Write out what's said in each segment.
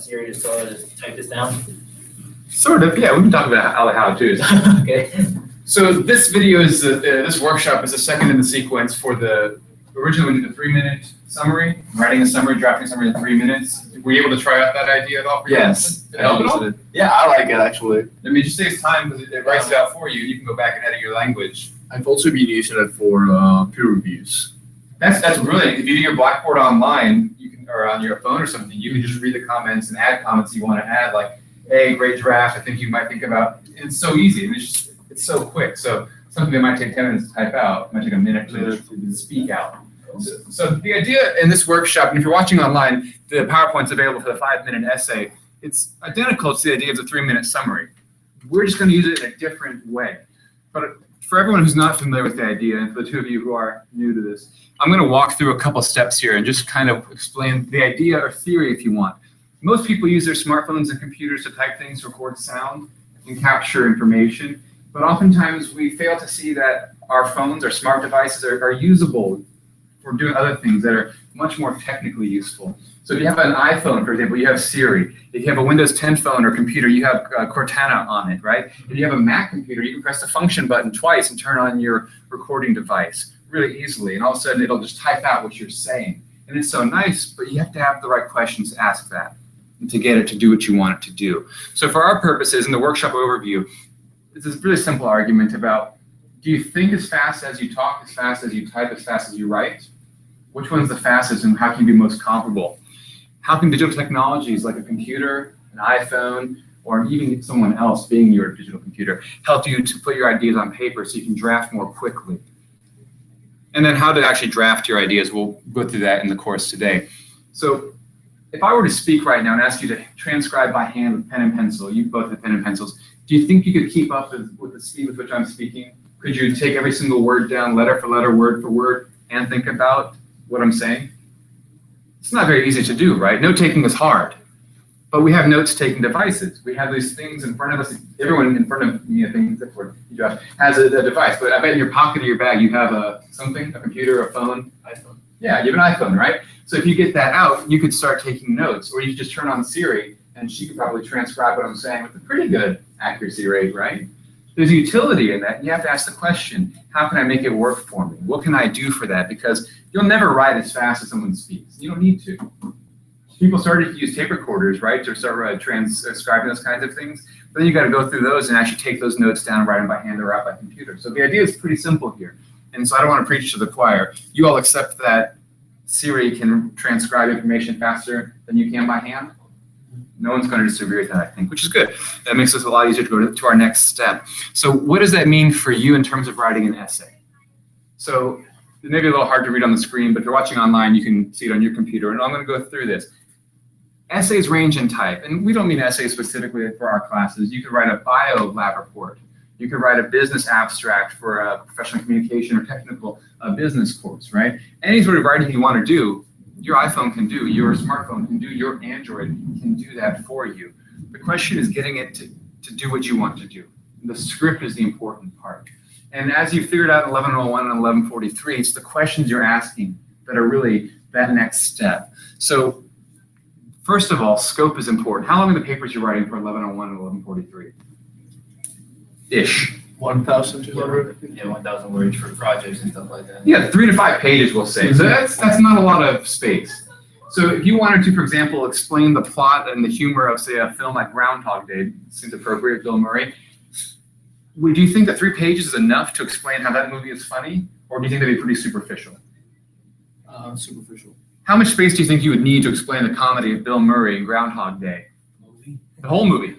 Siri to tell her to type this down? Sort of, yeah. We can talk about all the how-tos. Okay. So this video is this workshop is the second in the sequence for the originally we did the 3-minute summary, writing a summary, drafting a summary in 3 minutes. Were you able to try out that idea at all? For Yes. Did it help at all? Yeah, I like it actually. I mean, it just saves time because it writes it out for you. You can go back and edit your language. I've also been using it for peer reviews. That's brilliant. If you do your Blackboard online, you can, or on your phone or something, you can just read the comments and add comments you want to add, like, hey, great draft. I think you might think about. It's so easy. And it's so quick. So something that might take 10 minutes to type out might take a minute to speak out. So the idea in this workshop, and if you're watching online, the PowerPoint's available for the 5-minute essay. It's identical to the idea of the 3-minute summary. We're just going to use it in a different way. But for everyone who's not familiar with the idea, and for the two of you who are new to this, I'm going to walk through a couple steps here and just kind of explain the idea or theory if you want. Most people use their smartphones and computers to type things, record sound, and capture information. But oftentimes we fail to see that our phones, our smart devices are usable for doing other things that are much more technically useful. So if you have an iPhone, for example, you have Siri. If you have a Windows 10 phone or computer, you have Cortana on it, right? If you have a Mac computer, you can press the function button twice and turn on your recording device really easily. And all of a sudden, it'll just type out what you're saying. And it's so nice, but you have to have the right questions to ask that and to get it to do what you want it to do. So for our purposes, in the workshop overview, it's this really simple argument about, do you think as fast as you talk, as fast as you type, as fast as you write? Which one's the fastest and how can you be most comparable? How can digital technologies like a computer, an iPhone, or even someone else being your digital computer help you to put your ideas on paper so you can draft more quickly? And then how to actually draft your ideas, we'll go through that in the course today. So if I were to speak right now and ask you to transcribe by hand with pen and pencil, you both have pen and pencils, do you think you could keep up with the speed with which I'm speaking? Could you take every single word down, letter for letter, word for word, and think about what I'm saying? It's not very easy to do, right? Note taking is hard, but we have notes taking devices. We have these things in front of us. Everyone in front of me, I think, except for you, Josh, has a device. But I bet in your pocket or your bag you have a computer, a phone. iPhone. Yeah, you have an iPhone, right? So if you get that out, you could start taking notes, or you could just turn on Siri, and she could probably transcribe what I'm saying with a pretty good accuracy rate, right? There's utility in that. You have to ask the question, how can I make it work for me? What can I do for that? Because you'll never write as fast as someone speaks. You don't need to. People started to use tape recorders, right, to start transcribing those kinds of things. But then you got to go through those and actually take those notes down and write them by hand or out by computer. So the idea is pretty simple here. And so I don't want to preach to the choir. You all accept that Siri can transcribe information faster than you can by hand? No one's going to disagree with that, I think, which is good. That makes us a lot easier to go to our next step. So what does that mean for you in terms of writing an essay? So it may be a little hard to read on the screen, but if you're watching online, you can see it on your computer. And I'm going to go through this. Essays range in type, and we don't mean essays specifically for our classes. You could write a bio lab report. You could write a business abstract for a professional communication or technical business course, right? Any sort of writing you want to do, your iPhone can do, your smartphone can do, your Android can do that for you. The question is getting it to do what you want to do. The script is the important part. And as you figured out in 1101 and 1143, it's the questions you're asking that are really that next step. So first of all, scope is important. How long are the papers you're writing for 1101 and 1143? Ish. 1,200. Yeah, 1,000 words for projects and stuff like that. Yeah, 3 to 5 pages, we'll say. So that's not a lot of space. So if you wanted to, for example, explain the plot and the humor of, say, a film like Groundhog Day, seems appropriate, Bill Murray, do you think that 3 pages is enough to explain how that movie is funny? Or do you think that'd be pretty superficial? Superficial. How much space do you think you would need to explain the comedy of Bill Murray and Groundhog Day? Movie? The whole movie.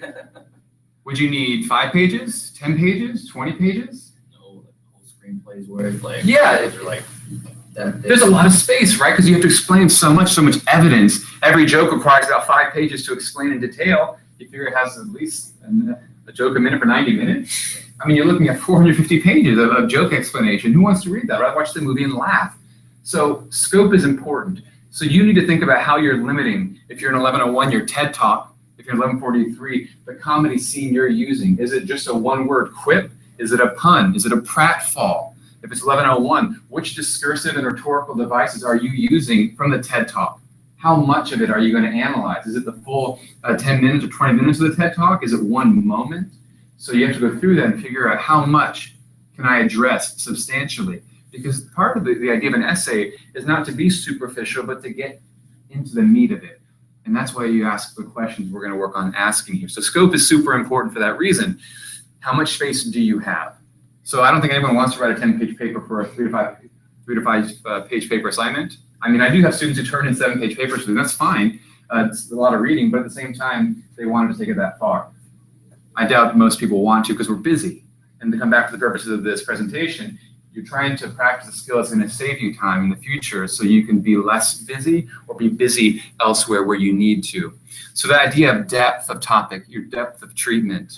Would you need 5 pages, 10 pages, 20 pages? No, like whole screenplays where it's like, Yeah. are like that. There's a lot of space, right? Because you have to explain so much evidence. Every joke requires about 5 pages to explain in detail. You figure it has at least a joke a minute for 90 minutes. I mean, you're looking at 450 pages of joke explanation. Who wants to read that? Right? Watch the movie and laugh. So scope is important. So you need to think about how you're limiting. If you're in 1101, your TED Talk. If you're in 1143, the comedy scene you're using. Is it just a one-word quip? Is it a pun? Is it a pratfall? If it's 1101, which discursive and rhetorical devices are you using from the TED Talk? how much of it are you going to analyze? Is it the full 10 minutes or 20 minutes of the TED Talk? Is it one moment? So you have to go through that and figure out how much can I address substantially? Because part of the idea of an essay is not to be superficial, but to get into the meat of it. And that's why you ask the questions we're going to work on asking here. So scope is super important for that reason. How much space do you have? So I don't think anyone wants to write a 10-page paper for a 3 to 5 page paper assignment. I mean, I do have students who turn in 7-page papers, and that's fine. It's a lot of reading, but at the same time, they wanted to take it that far. I doubt most people want to because we're busy. And to come back to the purposes of this presentation, you're trying to practice a skill that's going to save you time in the future so you can be less busy or be busy elsewhere where you need to. So the idea of depth of topic, your depth of treatment.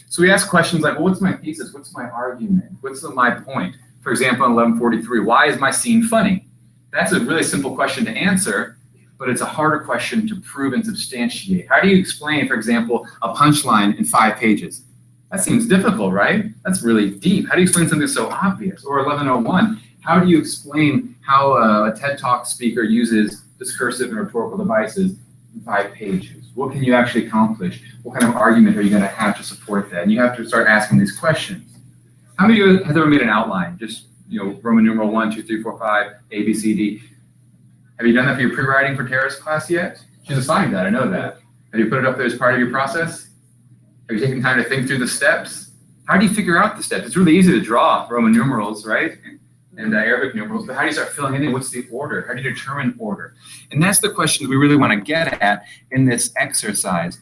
So we ask questions like, well, what's my thesis? What's my argument? What's my point? For example, in 1143, why is my scene funny? That's a really simple question to answer, but it's a harder question to prove and substantiate. How do you explain, for example, a punchline in 5 pages? That seems difficult, right? That's really deep. How do you explain something so obvious? Or 1101, how do you explain how a TED Talk speaker uses discursive and rhetorical devices in 5 pages? What can you actually accomplish? What kind of argument are you going to have to support that? And you have to start asking these questions. How many of you have ever made an outline? Just, Roman numeral 1, 2, 3, 4, 5, A, B, C, D. Have you done that for your pre-writing for Tara's class yet? She's assigned that, I know that. Have you put it up there as part of your process? Have you taken time to think through the steps? How do you figure out the steps? It's really easy to draw Roman numerals, right? And Arabic numerals, but how do you start filling it in? What's the order? How do you determine order? And that's the questions we really want to get at in this exercise.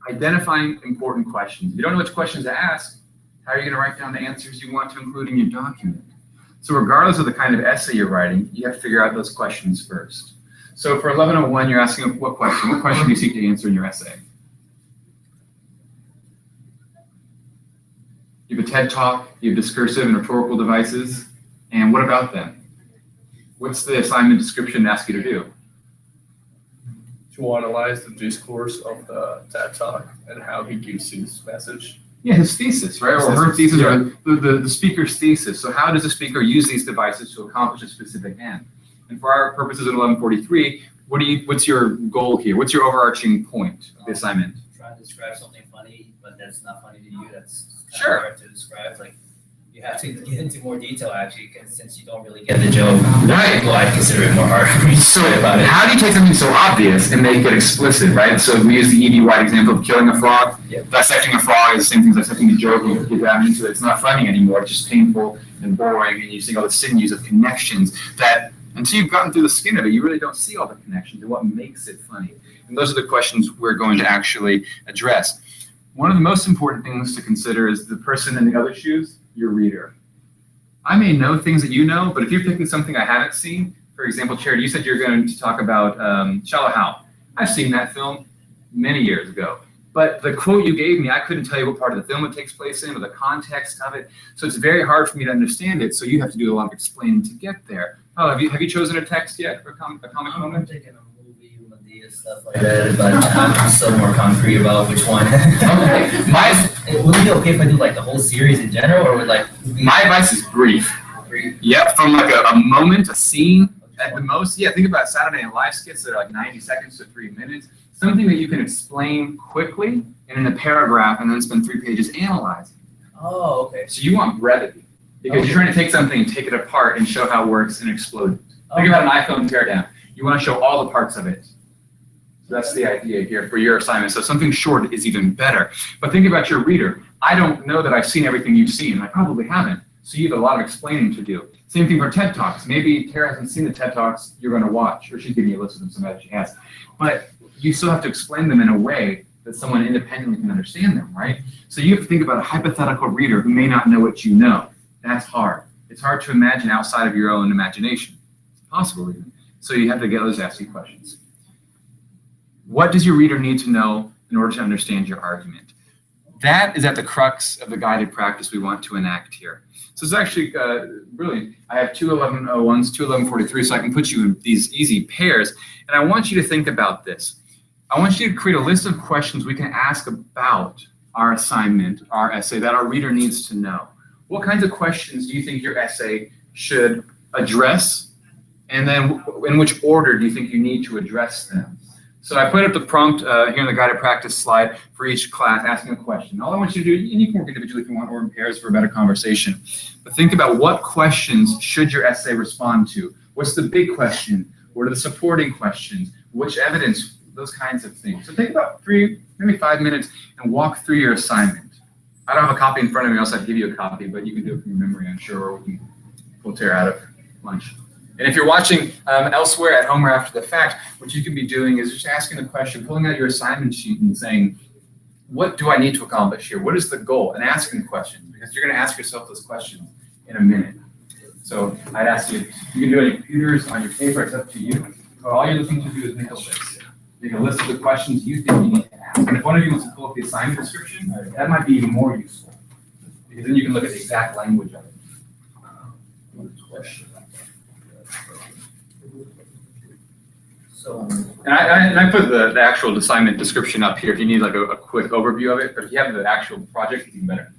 Identifying important questions. If you don't know which questions to ask, how are you going to write down the answers you want to include in your document? So regardless of the kind of essay you're writing, you have to figure out those questions first. So for 1101, you're asking what question? What question do you seek to answer in your essay? You have a TED Talk, you have discursive and rhetorical devices, and what about them? What's the assignment description ask you to do? To analyze the discourse of the TED Talk and how he gives his message. Yeah, his thesis, right? Or her thesis, or the speaker's thesis. So how does the speaker use these devices to accomplish a specific end? And for our purposes in 1143, what's your goal here? What's your overarching point of the assignment? Try to describe something funny, but that's not funny to you. That's Sure. hard to describe. Like, you have to get into more detail actually, because since you don't really get the joke, Right. well, I consider it more hard for me to So say about it. how do you take something so obvious and make it explicit, right? So we use the E.B. White example of killing a frog. Yep. Dissecting a frog is the same thing as dissecting a joke. You get that into it. It's not funny anymore. It's just painful and boring, and you see all the sinews of connections that until you've gotten through the skin of it, you really don't see all the connections and what makes it funny. And those are the questions we're going to actually address. One of the most important things to consider is the person in the other shoes, your reader. I may know things that you know, but if you're picking something I haven't seen, for example, Charity, you said you're going to talk about Shallow Hal. I've seen that film many years ago. But the quote you gave me, I couldn't tell you what part of the film it takes place in or the context of it. So it's very hard for me to understand it. So you have to do a lot of explaining to get there. Oh, have you chosen a text yet for a comic I'm moment? thinking a movie, Medea, stuff like that, but I'm still more concrete about which one. Okay. Would it be okay if I do like the whole series in general, or would like My advice is brief. Yep, from like a moment, a scene at the most. Yeah, think about Saturday Night Live skits that are like 90 seconds to 3 minutes. Something that you can explain quickly and in a paragraph and then spend 3 pages analyzing. Oh, okay. So you want brevity because you're trying to take something and take it apart and show how it works and explode it. Think about an iPhone teardown. You want to show all the parts of it. So that's the idea here for your assignment. So something short is even better. But think about your reader. I don't know that I've seen everything you've seen. I probably haven't. So you have a lot of explaining to do. Same thing for TED Talks. Maybe Tara hasn't seen the TED Talks you're going to watch, or she's giving you a list of them, some that she has. But you still have to explain them in a way that someone independently can understand them, right? So you have to think about a hypothetical reader who may not know what you know. That's hard. It's hard to imagine outside of your own imagination. It's possible even. So you have to get those asking questions. What does your reader need to know in order to understand your argument? That is at the crux of the guided practice we want to enact here. So it's actually brilliant. I have 2 1101s, 2 1143, so I can put you in these easy pairs. And I want you to think about this. I want you to create a list of questions we can ask about our assignment, our essay, that our reader needs to know. What kinds of questions do you think your essay should address And then in which order do you think you need to address them? So I put up the prompt here in the guided practice slide for each class, asking a question. All I want you to do, and you can work individually if you want or in pairs for a better conversation, but think about what questions should your essay respond to? What's the big question? What are the supporting questions? Which evidence? Those kinds of things. So take about 3, maybe 5 minutes and walk through your assignment. I don't have a copy in front of me, else I'd give you a copy, but you can do it from your memory, I'm sure, or we'll tear out of lunch. And if you're watching elsewhere at home or after the fact, what you can be doing is just asking the question, pulling out your assignment sheet and saying, what do I need to accomplish here? What is the goal? And asking questions, because you're going to ask yourself those questions in a minute. So I'd ask you, you can do it on your computers, on your paper, it's up to you. But all you're looking to do is make a list. Make a list of the questions you think you need to ask. And if one of you wants to pull up the assignment description, that might be even more useful. Because then you can look at the exact language of it. So, And I put the actual assignment description up here if you need like a quick overview of it, but if you have the actual project, it's even better.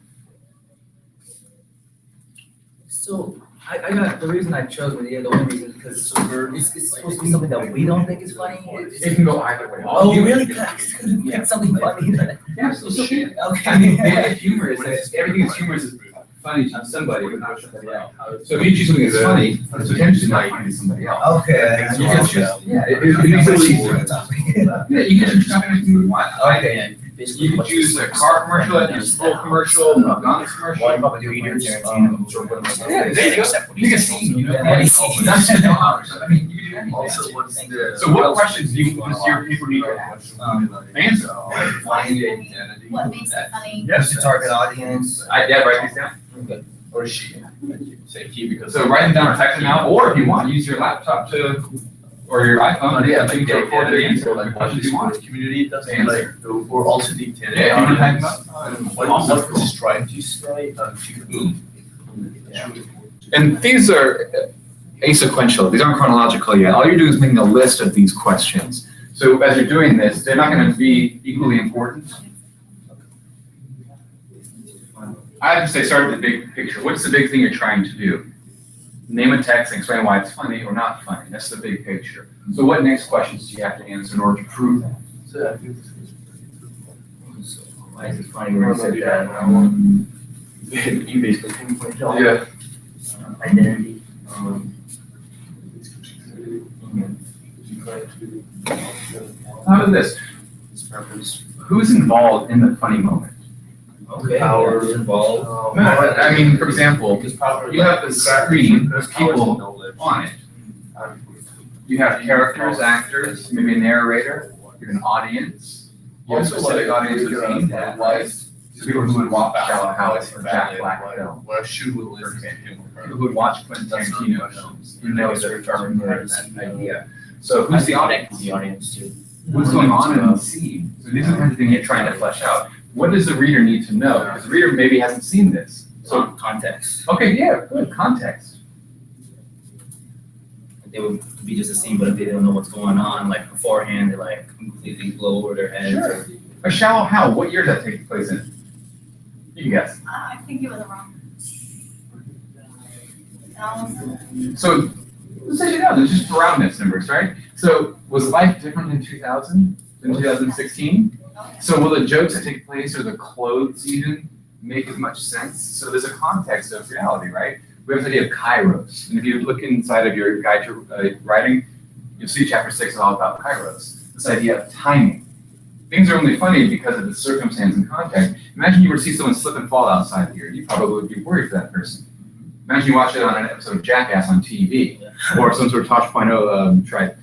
so I got, the reason I chose Medea, the only reason is because it's supposed to be something that we don't think is funny. It can go either way. Oh, really? Could I pick something funny? Yeah, so shit. Okay. I mean, the humor is that everything that's humorous is funny to somebody, but not somebody else. So if you choose something that's funny, it's potentially not funny to somebody else. Okay. You can choose, yeah, it makes it easier. Yeah, you can choose anything you want. Okay. You can choose a car commercial, a school commercial, a guns commercial. Yeah, there you go. You can see, you know, that's your job. I mean, you can do anything. Also, what's the? So what questions do you, does your people need to ask? Answer. Find identity. What makes it funny? What's the target audience? Yeah, write these down. Or she. Say he because. So write them down or text them out, or if you want, use your laptop to, or your iPhone. Yeah, you like can record the answer, like like what questions the you want. community doesn't Answer. like, or also the identity. Yeah, you can type them up. What was trying to say, boom. And these are asequential. These aren't chronological yet. All you're doing is making a list of these questions. So as you're doing this, they're not going to be equally important. I have to say, start with the big picture. What's the big thing you're trying to do? Name a text and explain why it's funny or not funny. That's the big picture. So what next questions do you have to answer in order to prove that? So I think Why is it funny when you said that? you basically pinpoint all. Yeah. Identity. How about this? Who's involved in the funny moment? Okay. Power. Who's involved. I mean, for example, you have the screen, there's people on it. You have characters, actors, maybe a narrator, you have an audience. You have a specific audience who's aimed at, like, people who would watch Shallow House or Jack Black film. Well, shoe will listen to him. People who would watch Quentin Tarantino films, you know, they're determined that idea. So who's the audience? The audience too. What's going on in the scene? So these are the kinds of things you're trying to flesh out. What does the reader need to know? Because the reader maybe hasn't seen this. So context. Okay, yeah, good, context. They would be just a scene, but if they don't know what's going on, like beforehand, they like completely blow over their heads. Sure. A Shallow Hal, what year does that take place in? You can guess. I think it was around. So, let's say you know, there's just around this numbers, right? So, was life different in 2000 than 2016? So, will the jokes that take place or the clothes even make as much sense? So, there's a context of reality, right? We have this idea of kairos. And if you look inside of your guide to writing, you'll see chapter 6 is all about kairos. This idea of timing. Things are only funny because of the circumstance and context. Imagine you were to see someone slip and fall outside here. You probably would be worried for that person. Imagine you watch it on an episode of Jackass on TV, or some sort of Tosh.0 tribe.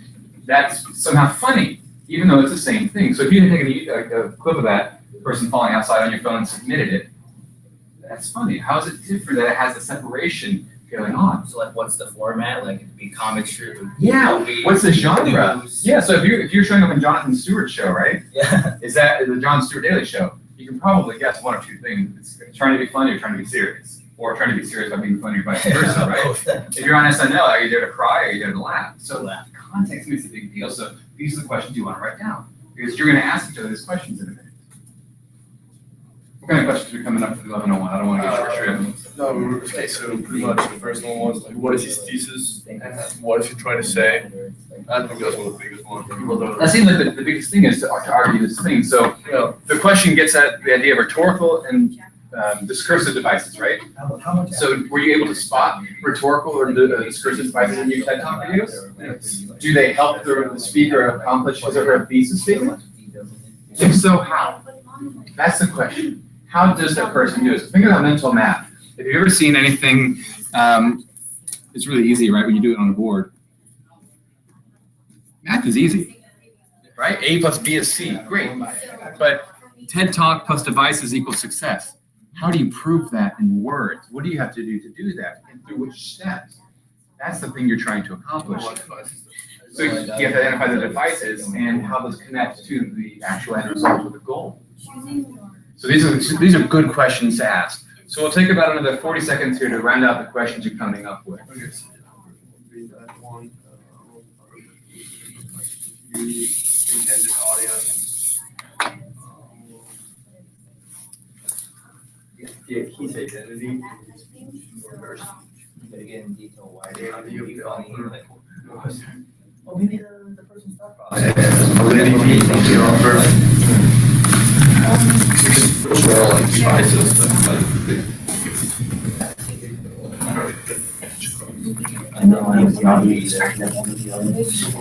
That's somehow funny, even though it's the same thing. So if you had taken a clip of that person falling outside on your phone and submitted it, that's funny. How is it different that it has a separation going on? So like, what's the format? Like, it'd be comic strip. Yeah. What's the genre? News. Yeah. So if you're showing up in Jonathan Stewart's show, right? Yeah. Is that the Jon Stewart Daily Show? You can probably guess one or two things. It's trying to be funny or trying to be serious, or trying to be serious by being funny or vice versa, right? If you're on SNL, are you there to cry or are you there to laugh? So context makes a big deal. So these are the questions you want to write down, because you're going to ask each other these questions in a minute. What kind of questions are coming up for 1101? I don't want to get short shrift. No, okay, so pretty much the first one was like, what is his thesis and what is he trying to say? I think that's one of the biggest ones. People don't. That seems like the biggest thing is to argue this thing. So Yeah. the question gets at the idea of rhetorical and discursive devices, right? How much? So were you able to spot rhetorical or discursive devices in your TED Talk videos? Do they help the speaker accomplish his or her thesis statement? If so, how? That's the question. How does that person do it? So think about mental math. If you've ever seen anything, it's really easy, right, when you do it on a board. Math is easy, right? A plus B is C, great. But TED Talk plus devices equals success. How do you prove that in words? What do you have to do that? And through which steps? That's the thing you're trying to accomplish. So you have to identify the devices and how those connect to the actual end result of the goal. So these are good questions to ask. So we'll take about another 40 seconds here to round out the questions you're coming up with. Okay, so read that one. The intended audience. Yeah, key to identity. But again, in detail, why they Yeah, you be get funny, on like, well, maybe the person's thought process. Validity, the offer. Well, like devices, but I know, I was the audience, definitely the audience.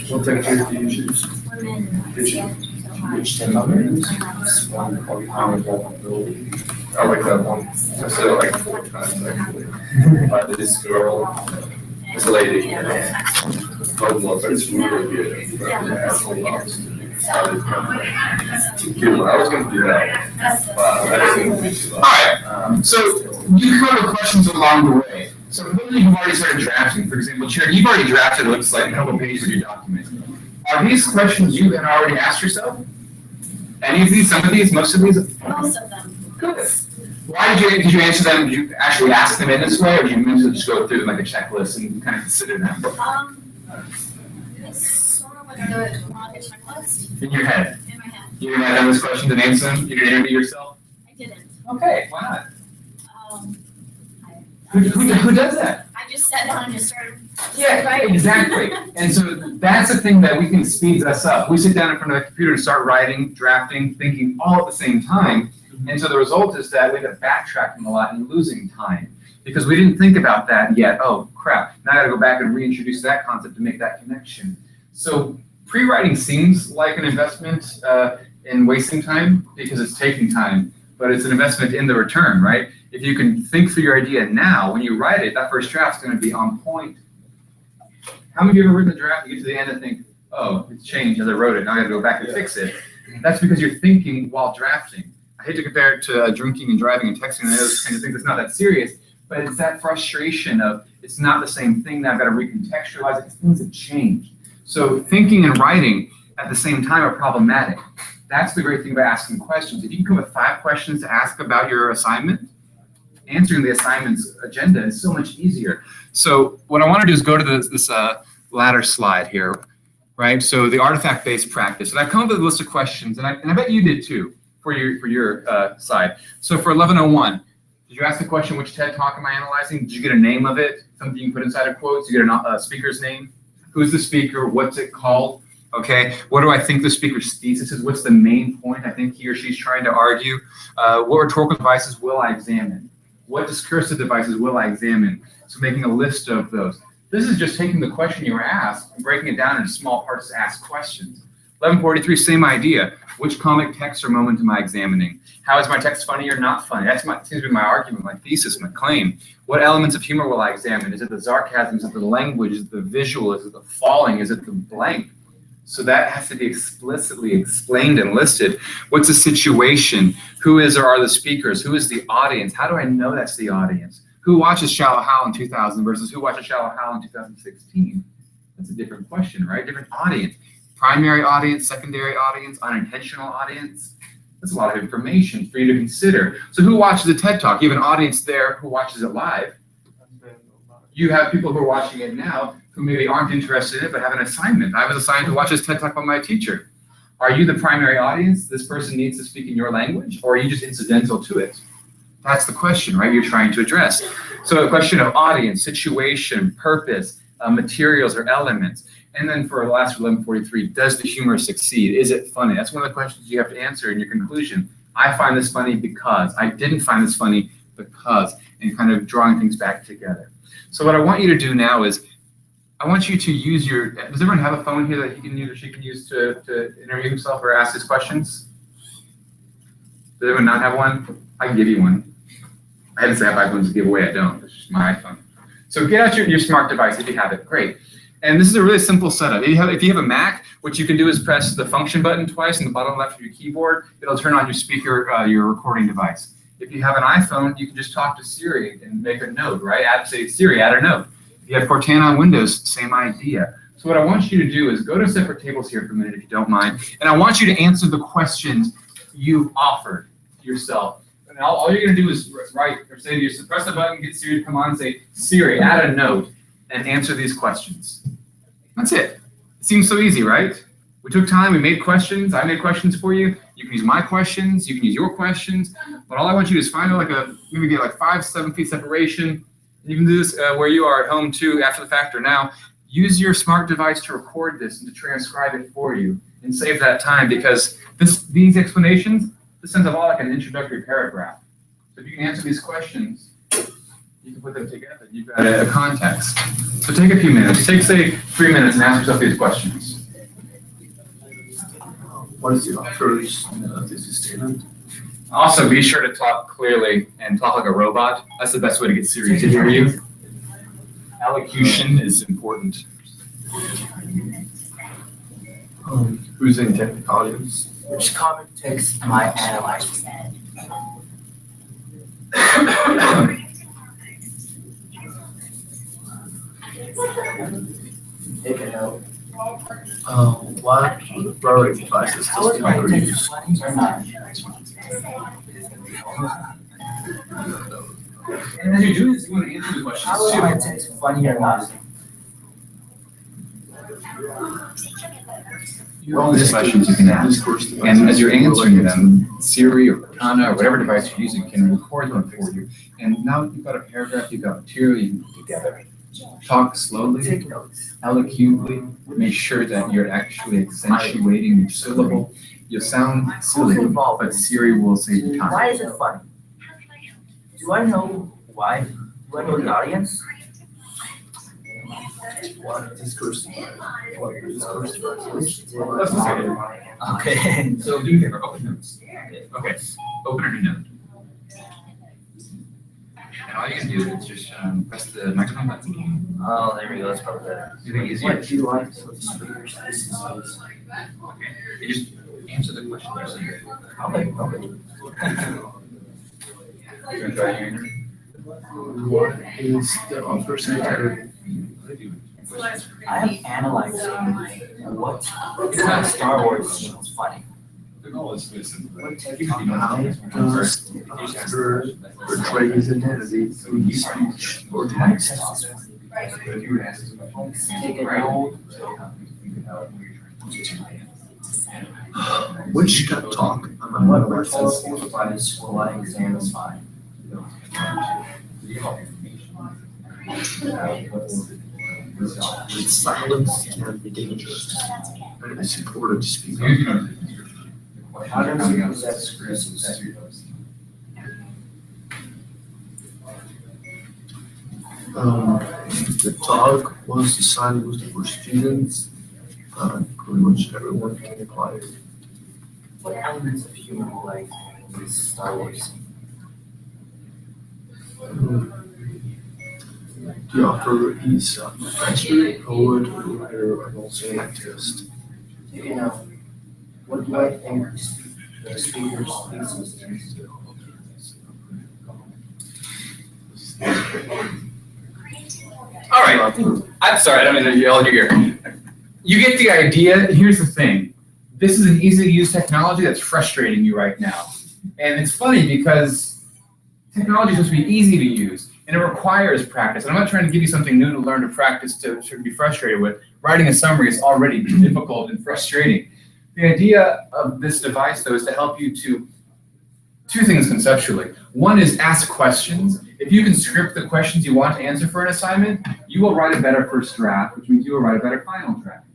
What technique do you choose? Which 10 others? One or power vulnerability. I like that one. I said it like 4 times actually. This girl, this lady, told me that it's really good. I was gonna do that. I didn't think All right. So you cover questions along the way. So maybe you've already started drafting. For example, Chair, you've already drafted, it looks like, a couple pages of your document. Are these questions you had already asked yourself? Any of these, some of these, most of these? Most of them. Good. Why did you answer them? Did you actually ask them in this way, or did you mentally just go through like a checklist and kind of consider them It's sort of like a checklist in your head? in my head. You didn't have those questions and answer them? You didn't interview yourself? I didn't. Okay, why not? I Who does that? I just sat down and just started. Yeah, writing. exactly. And so that's the thing that we can speed us up. We sit down in front of a computer and start writing, drafting, thinking all at the same time. And so the result is that we end up backtracking a lot and losing time because we didn't think about that yet. Oh, crap. Now I got to go back and reintroduce that concept to make that connection. So pre-writing seems like an investment in wasting time because it's taking time, but it's an investment in the return, right? If you can think through your idea now, when you write it, that first draft's going to be on point. How many of you have ever written a draft, you get to the end and think, oh, it's changed as I wrote it, now I got to go back and fix it. That's because you're thinking while drafting. I hate to compare it to drinking and driving and texting and those kind of things. It's not that serious, but it's that frustration of it's not the same thing. Now I've got to recontextualize it because things have changed. So thinking and writing at the same time are problematic. That's the great thing about asking questions. If you can come up with 5 questions to ask about your assignment, answering the assignment's agenda is so much easier. So what I want to do is go to this latter slide here, right? So the artifact-based practice. And I've come up with a list of questions, and I bet you did too for your side. So for 1101, did you ask the question, which TED Talk am I analyzing? Did you get a name of it? Something you can put inside of quotes? You get a speaker's name? Who's the speaker? What's it called? Okay, what do I think the speaker's thesis is? What's the main point I think he or she's trying to argue? What rhetorical devices will I examine? What discursive devices will I examine? So making a list of those. This is just taking the question you were asked and breaking it down into small parts to ask questions. 1143, same idea. Which comic text or moment am I examining? How is my text funny or not funny? That seems to be my argument, my thesis, my claim. What elements of humor will I examine? Is it the sarcasm? Is it the language? Is it the visual? Is it the falling? Is it the blank? So that has to be explicitly explained and listed. What's the situation? Who is or are the speakers? Who is the audience? How do I know that's the audience? Who watches Shallow Hal in 2000 versus who watches Shallow Hal in 2016? That's a different question, right? Different audience. Primary audience, secondary audience, unintentional audience. That's a lot of information for you to consider. So who watches a TED Talk? You have an audience there who watches it live. You have people who are watching it now who maybe aren't interested in it but have an assignment. I was assigned to watch this TED Talk by my teacher. Are you the primary audience? This person needs to speak in your language, or are you just incidental to it? That's the question, right? You're trying to address. So a question of audience, situation, purpose, materials or elements. And then for the last 1143, does the humor succeed? Is it funny? That's one of the questions you have to answer in your conclusion. I find this funny because. I didn't find this funny because. And kind of drawing things back together. So what I want you to do now is, I want you to use your, does everyone have a phone here that he can use or she can use to interview himself or ask his questions? Does everyone not have one? I can give you one. I didn't say I have iPhones to give away, I don't. It's just my iPhone. So get out your smart device if you have it, great. And this is a really simple setup. If you have a Mac, what you can do is press the function button twice in the bottom left of your keyboard. It'll turn on your speaker, your recording device. If you have an iPhone, you can just talk to Siri and make a note, right? Say, Siri, add a note. If you have Cortana on Windows, same idea. So what I want you to do is go to separate tables here for a minute, if you don't mind. And I want you to answer the questions you've offered yourself. And all you're going to do is write or say to yourself, press the button, get Siri to come on and say, Siri, add a note and answer these questions. That's it. It seems so easy, right? We took time, we made questions, I made questions for you. You can use my questions, you can use your questions, but all I want you to do is find maybe get like 5-7 feet separation. You can do this where you are at home too, after the fact or now. Use your smart device to record this and to transcribe it for you and save that time, because these explanations, this sends all like an introductory paragraph. So if you can answer these questions, you can put them together. You've got a context. So take a few minutes. Take, say, 3 minutes and ask yourself these questions. What is the author's thesis statement? Also, be sure to talk clearly and talk like a robot. That's the best way to get Siri to hear you. Elocution is important. Who's the intended audience? Which common text am I analyzing? Take a note. What browsing devices How does is the my author text use? funny or not? And as you're doing this, you want to answer the questions How is too. my text funny or not? All these questions you can ask. And as you're answering them, Siri or Cortana or whatever device you're using can record them for you. And now you've got a paragraph, you've got material you can put together. Talk slowly, Take notes. eloquently, make sure that you're actually accentuating your syllable. You'll sound silly, but Siri will save you time. Why is it funny? Do I know why? Do I know the audience? What discourse device? What discourse device? Let's just say it. Okay. So do me a favor, open notes. Okay, open a new note. And all you can do is just press the microphone button. Oh, there we go. That's probably better. You think easier? What do you like? So the speakers. Okay, you just answer the question yourself. Okay. You wanna try again? What is the author's intended? I am analyzing what Star Wars seems funny. The goal is to listen. What text You know How how does the author portray his identity through his speech or my text? text is funny. If you were to ask this question, Take a note. Which TED Talk among What the rhetorical device will I examine fine? silence can be dangerous, and it's important to speak up. How does it possess criticism? The talk was designed mostly for students, pretty much everyone can apply it. What elements of human life is Star Wars? The author is a professor, poet, writer, and also an activist. You know, what do I think the speaker's thesis is? All right, I'm sorry, I don't mean to yell at your ear. You get the idea. Here's the thing. this is an easy to use technology that's frustrating you right now. And it's funny because technology is supposed to be easy to use and it requires practice. And I'm not trying to give you something new to learn to practice to be frustrated with. Writing a summary is already difficult and frustrating. The idea of this device, though, is to help you to two things conceptually. One is ask questions. If you can script the questions you want to answer for an assignment, you will write a better first draft, which means you will write a better final draft.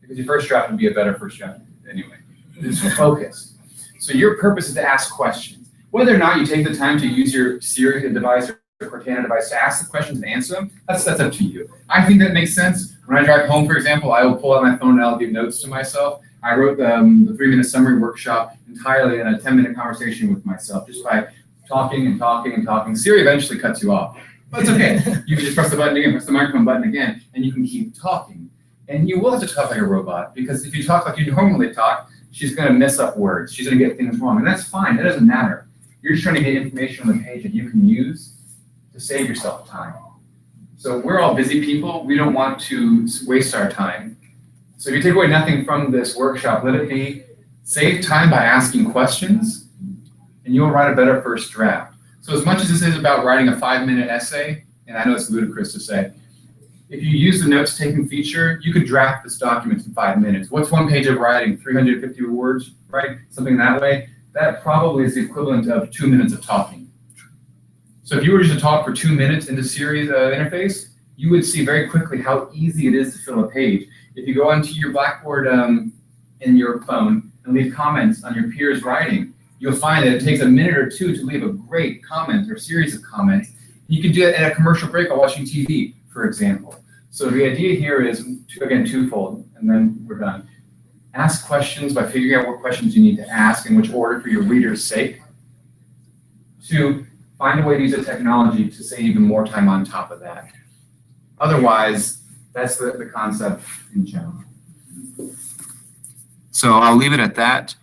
Because your first draft would be a better first draft anyway. It's focused. So your purpose is to ask questions. Whether or not you take the time to use your Siri device or Cortana device to ask the questions and answer them, that's up to you. I think that makes sense. When I drive home, for example, I will pull out my phone and I'll give notes to myself. I wrote the 3-minute summary workshop entirely in a 10-minute conversation with myself, just by talking and talking and talking. Siri eventually cuts you off, but it's okay. You can just press the button again, press the microphone button again, and you can keep talking. And you will have to talk like a robot, because if you talk like you normally talk, she's going to mess up words. She's going to get things wrong, and that's fine. It doesn't matter. You're just trying to get information on the page that you can use to save yourself time. So we're all busy people. We don't want to waste our time. So if you take away nothing from this workshop, let it be save time by asking questions, and you'll write a better first draft. So as much as this is about writing a 5-minute essay, and I know it's ludicrous to say, if you use the notes-taking feature, you could draft this document in 5 minutes. What's one page of writing? 350 words, right? Something that way. That probably is the equivalent of 2 minutes of talking. So if you were just to talk for 2 minutes in the Siri interface, you would see very quickly how easy it is to fill a page. If you go onto your Blackboard in your phone and leave comments on your peers' writing, you'll find that it takes a minute or two to leave a great comment or series of comments. You can do that in a commercial break while watching TV, for example. So the idea here is, again, twofold, and then we're done. Ask questions by figuring out what questions you need to ask, in which order for your reader's sake. 2, find a way to use the technology to save even more time on top of that. Otherwise, that's the concept in general. So I'll leave it at that.